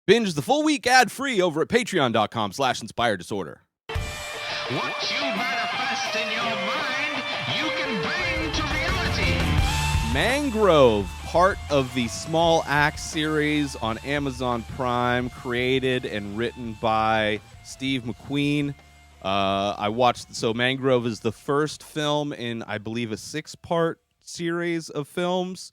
Binge the full week ad-free over at patreon.com/inspireddisorder. What you manifest in your mind, you can bring to reality. Mangrove, part of the Small Axe series on Amazon Prime, created and written by Steve McQueen. Mangrove is the first film in, I believe, a 6-part series of films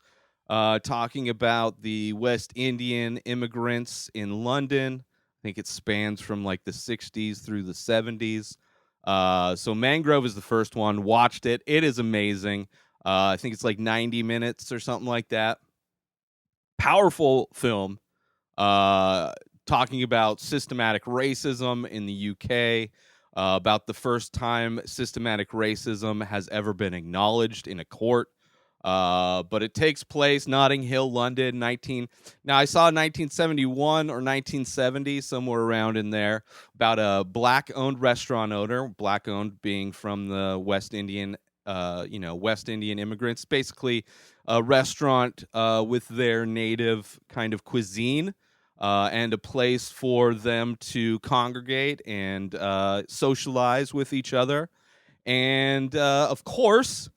talking about the West Indian immigrants in London. I think it spans from like the 60s through the 70s. So Mangrove is the first one. Watched it. It is amazing. I think it's like 90 minutes or something like that. Powerful film talking about systematic racism in the UK, about the first time systematic racism has ever been acknowledged in a court. But it takes place Notting Hill, London, Now I saw 1971 or 1970, somewhere around in there, about a black-owned restaurant owner, black-owned being from the West Indian immigrants, basically a restaurant with their native kind of cuisine and a place for them to congregate and socialize with each other. And, of course,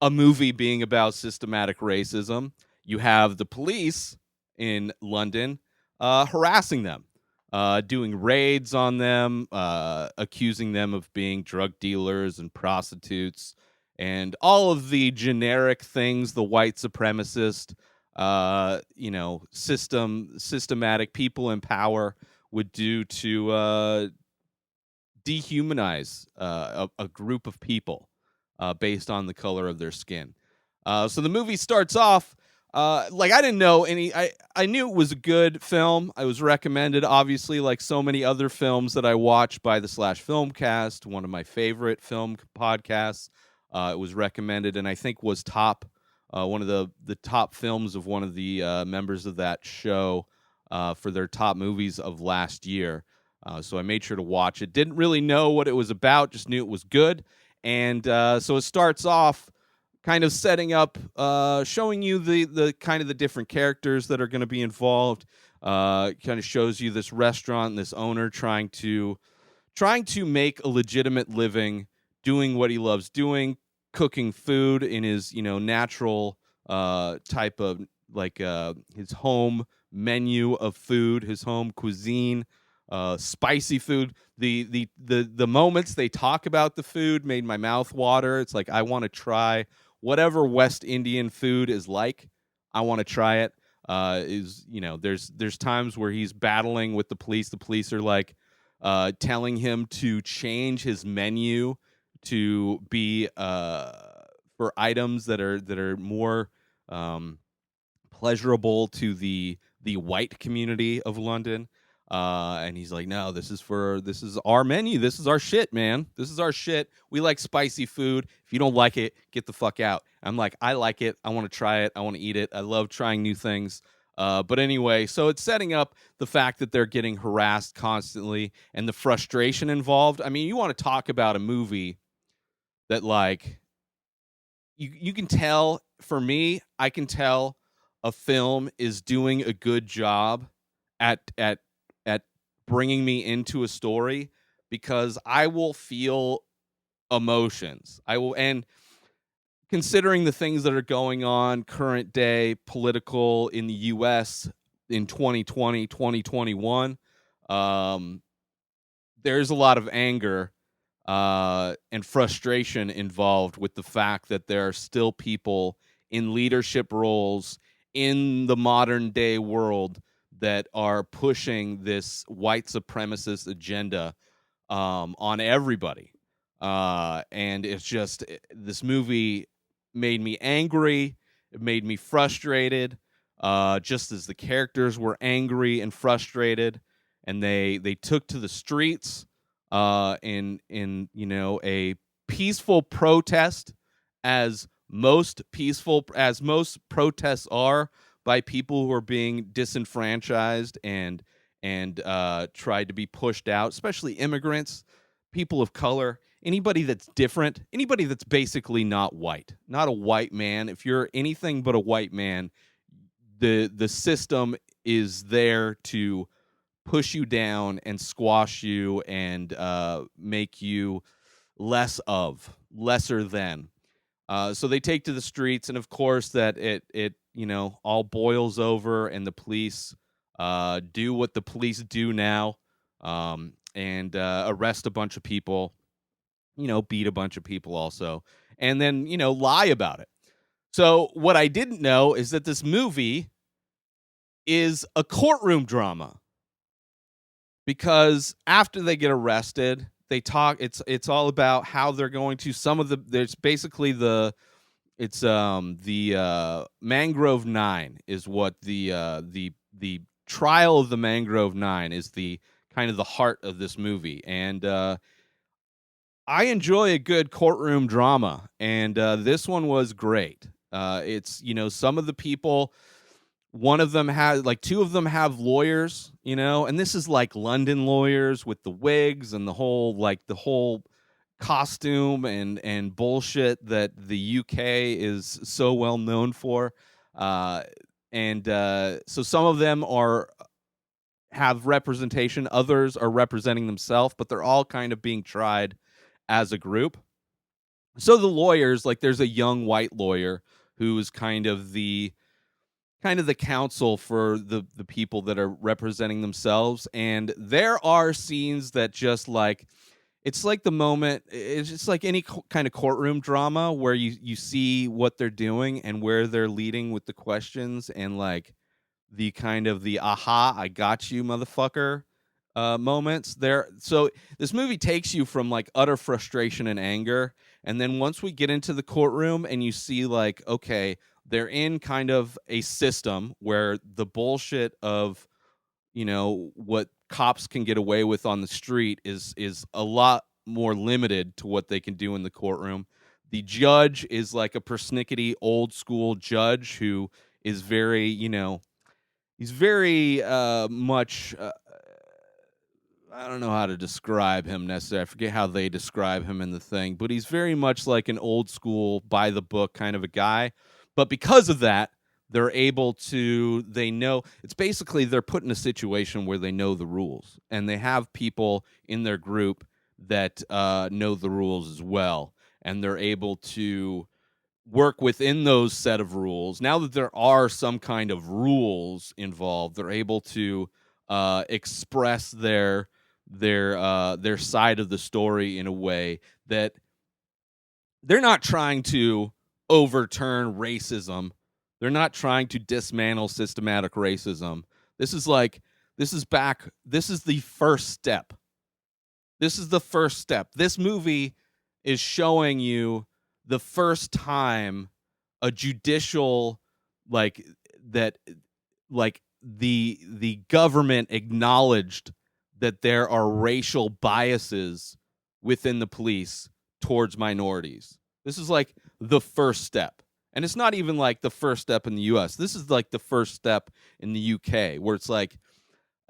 a movie being about systematic racism, you have the police in London harassing them, doing raids on them, accusing them of being drug dealers and prostitutes, and all of the generic things the white supremacist, systematic people in power would do to dehumanize a group of people based on the color of their skin. So the movie starts off I didn't know any. I knew it was a good film. I was recommended, obviously, like so many other films that I watch by the /Filmcast, one of my favorite film podcasts. It was recommended, and I think was top one of the top films of one of the members of that show for their top movies of last year. So I made sure to watch it. Didn't really know what it was about, just knew it was good. And so it starts off kind of setting up, showing you the kind of the different characters that are going to be involved. Kind of shows you this restaurant and this owner trying to make a legitimate living, doing what he loves doing, cooking food in his natural type of his home menu of food, his home cuisine. Spicy food. The moments they talk about the food made my mouth water. It's like I want to try whatever West Indian food is like. I want to try it. There's times where he's battling with the police. The police are like telling him to change his menu to be for items that are more pleasurable to the white community of London. And he's like, no, this is our menu. This is our shit, man. This is our shit. We like spicy food. If you don't like it, get the fuck out. I'm like, I like it. I want to try it. I want to eat it. I love trying new things. But anyway, so it's setting up the fact that they're getting harassed constantly and the frustration involved. I mean, you want to talk about a movie that like you can tell, for me, I can tell a film is doing a good job at bringing me into a story because I will feel emotions. And considering the things that are going on current day political in the US in 2020, 2021, there's a lot of anger and frustration involved with the fact that there are still people in leadership roles in the modern day world that are pushing this white supremacist agenda on everybody. And it's just, this movie made me angry. It made me frustrated, just as the characters were angry and frustrated. And they took to the streets in a peaceful protest, as most protests are, by people who are being disenfranchised and tried to be pushed out, especially immigrants, people of color, anybody that's different, anybody that's basically not white, not a white man. If you're anything but a white man, the system is there to push you down and squash you and make you lesser than. So they take to the streets, and of course that it all boils over, and the police do what the police do now, and arrest a bunch of people, beat a bunch of people also, and then lie about it. So what I didn't know is that this movie is a courtroom drama, because after they get arrested, they talk. It's all about how they're going to there's basically the Mangrove Nine is what the trial of the Mangrove Nine is, the kind of the heart of this movie. And I enjoy a good courtroom drama, and this one was great. It's some of the people, one of them has, like, two of them have lawyers, and this is like London lawyers with the wigs and the whole costume and bullshit that the UK is so well known for. And so some of them have representation, others are representing themselves, but they're all kind of being tried as a group. So the lawyers, like, there's a young white lawyer who is kind of the counsel for the people that are representing themselves. And there are scenes that just, like, it's like the moment, it's just like any kind of courtroom drama where you see what they're doing and where they're leading with the questions, and like the kind of the aha, I got you, motherfucker moments there. So this movie takes you from like utter frustration and anger, and then once we get into the courtroom and you see, like, okay, they're in kind of a system where the bullshit of what cops can get away with on the street is a lot more limited to what they can do in the courtroom. The judge is like a persnickety old school judge who is very, he's very much I don't know how to describe him necessarily. I forget how they describe him in the thing, but he's very much like an old school, by the book kind of a guy. But because of that, they know, it's basically they're put in a situation where they know the rules, and they have people in their group that know the rules as well, and they're able to work within those set of rules. Now that there are some kind of rules involved, they're able to express their side of the story in a way that they're not trying to overturn racism. They're not trying to dismantle systematic racism. This is the first step. This is the first step. This movie is showing you the first time a judicial, like, that, like, the government acknowledged that there are racial biases within the police towards minorities. This is like the first step. And it's not even like the first step in the US. This is like the first step in the UK, where it's like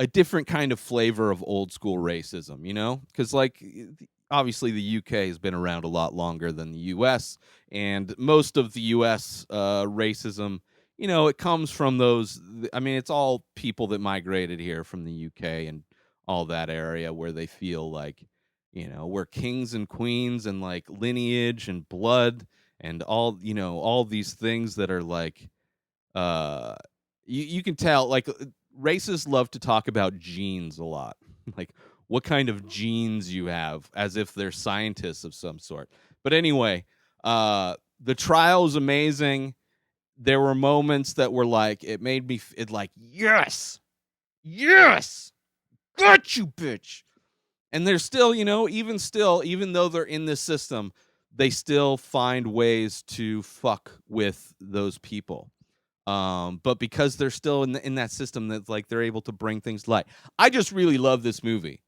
a different kind of flavor of old school racism, Because, like, obviously the UK has been around a lot longer than the US, and most of the US racism, it comes from those. I mean, it's all people that migrated here from the UK and all that area, where they feel like, we're kings and queens, and like lineage and blood and all these things that are like, you can tell, like, racists love to talk about genes a lot. Like, what kind of genes you have, as if they're scientists of some sort. But anyway, the trial is amazing. There were moments that were like, it made me like, yes, got you, bitch. And they're still, even though they're in this system, they still find ways to fuck with those people. But because they're still in that system, that's like they're able to bring things to light. I just really love this movie.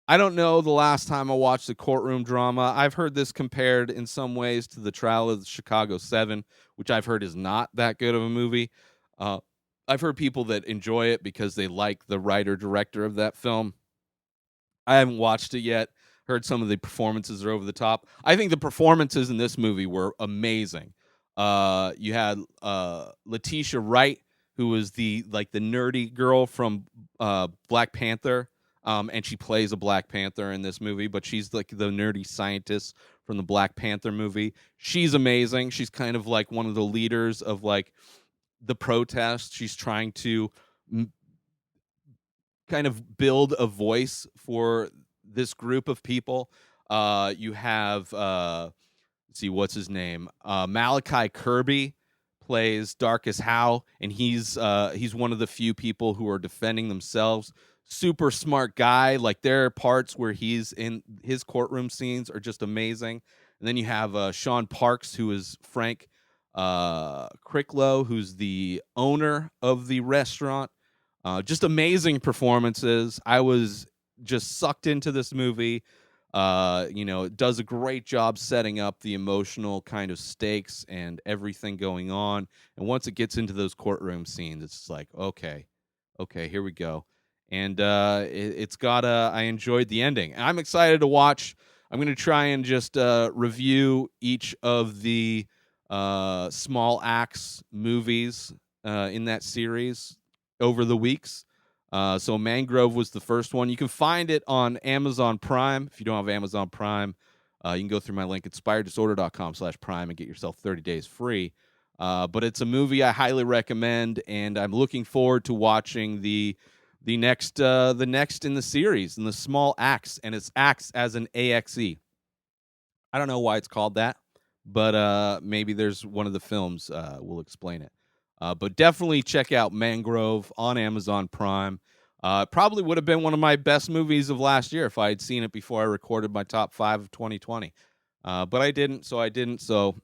I don't know the last time I watched a courtroom drama. I've heard this compared in some ways to the trial of the Chicago 7, which I've heard is not that good of a movie. I've heard people that enjoy it because they like the writer-director of that film. I haven't watched it yet. Heard some of the performances are over the top. I think the performances in this movie were amazing. You had Letitia Wright, who is the nerdy girl from Black Panther. And she plays a Black Panther in this movie, but she's like the nerdy scientist from the Black Panther movie. She's amazing. She's kind of like one of the leaders of like the protest. She's trying to kind of build a voice for this group of people. You have let's see, what's his name? Malachi Kirby plays Darkest Howe, and he's one of the few people who are defending themselves. Super smart guy. Like, there are parts where he's in his courtroom scenes are just amazing. And then you have Sean Parks, who is Frank Cricklow, who's the owner of the restaurant. Just amazing performances. I was just sucked into this movie. It does a great job setting up the emotional kind of stakes and everything going on. And once it gets into those courtroom scenes, it's just like, okay, here we go. And it's got I enjoyed the ending. And I'm excited to watch. I'm going to try and just review each of the small acts movies in that series over the weeks. So Mangrove was the first one. You can find it on Amazon Prime. If you don't have Amazon Prime, you can go through my link, inspireddisorder.com/prime, and get yourself 30 days free. But it's a movie I highly recommend, and I'm looking forward to watching the next in the series, in the small acts, and it's acts as an AXE. I don't know why it's called that, but maybe there's one of the films will explain it. But definitely check out Mangrove on Amazon Prime. Probably would have been one of my best movies of last year if I had seen it before I recorded my top 5 of 2020. But I didn't. So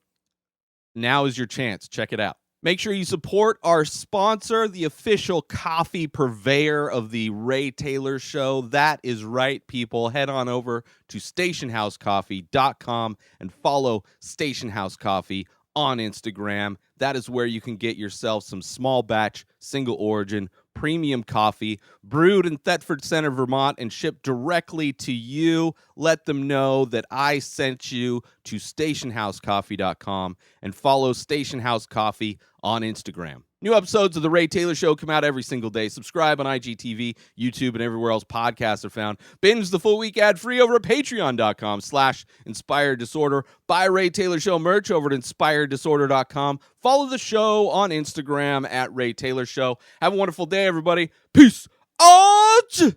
now is your chance. Check it out. Make sure you support our sponsor, the official coffee purveyor of the Ray Taylor Show. That is right, people. Head on over to stationhousecoffee.com and follow Station House Coffee on Instagram. That is where you can get yourself some small batch, single origin, premium coffee brewed in Thetford Center, Vermont, and shipped directly to you. Let them know that I sent you to stationhousecoffee.com and follow Station House Coffee on Instagram. New episodes of The Ray Taylor Show come out every single day. Subscribe on IGTV, YouTube, and everywhere else podcasts are found. Binge the full week ad-free over at patreon.com/inspireddisorder. Buy Ray Taylor Show merch over at inspireddisorder.com. Follow the show on Instagram at Ray Taylor Show. Have a wonderful day, everybody. Peace out!